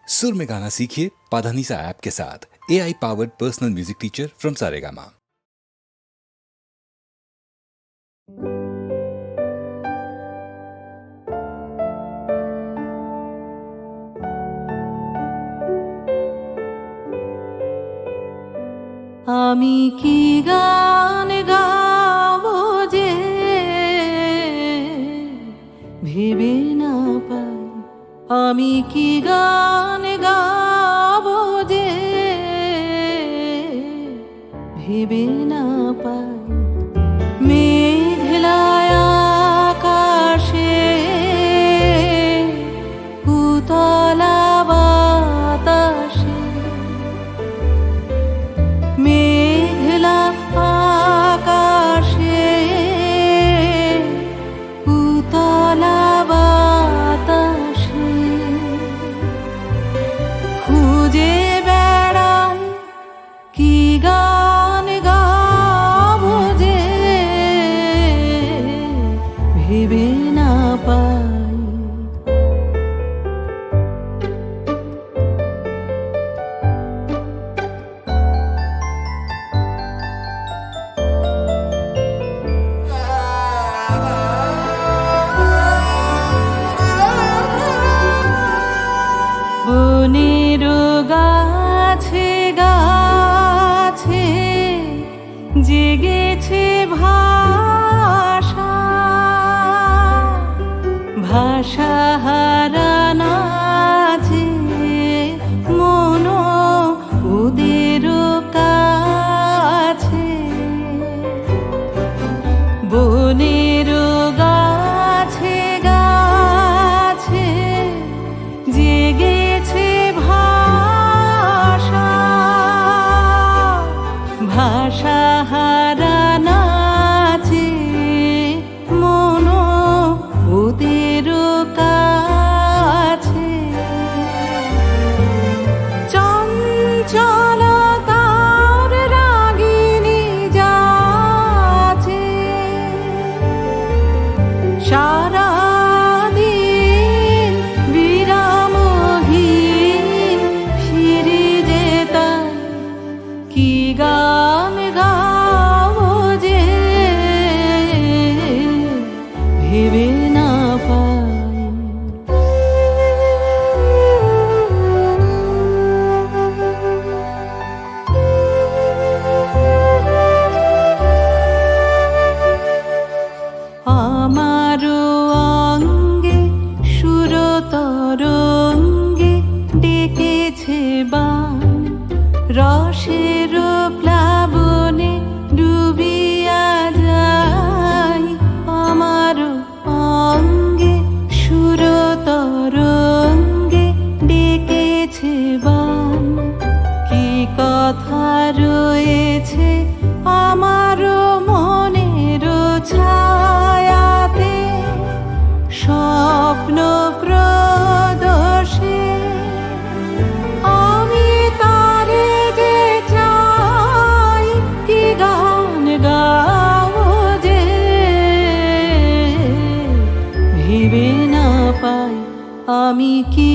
सुर में गाना सीखिए पाधानीसा ऐप के साथ। AI powered personal music teacher from Saregama. আমি কি গান গাবো যে ভেবে না পাই, আমি কি গান গাবো যে ভেবে না পাই। মেঘলায় আকাশে উতলা বাতাসে, মেঘলা আকাশে উতলা বাতাসে খুঁজে বেড়াই কি গান গাবো যে ভেবে না পাই। বনের গাছে গাছে জেগেছে ভাষা, ভাষা হারানো আছে মন ওদের কাছে। বনের গাছে গাছে জেগেছে ভাষা, ভাষা হারানো আছে মন ওদের কাছে। চঞ্চলতার রাগিনী যাচ্ছে সারাদিন বিরামহীন ফিরে যেতাম কি গান গাবো যে ভেবে না পাই। আমারও অঙ্গে সুরতরঙ্গে ডেকেছে বান, রসের প্লাবনে ডুবিয়া যায়। আমারও অঙ্গে সুরতরঙ্গে ডেকেছে বান, কি কথা রয়েছে আমারও মনের ছায়াতে স্বপ্ন প্রদোষে। আমি তারে যে চাই কি গান গাবো যে ভেবে না পাই, আমি কি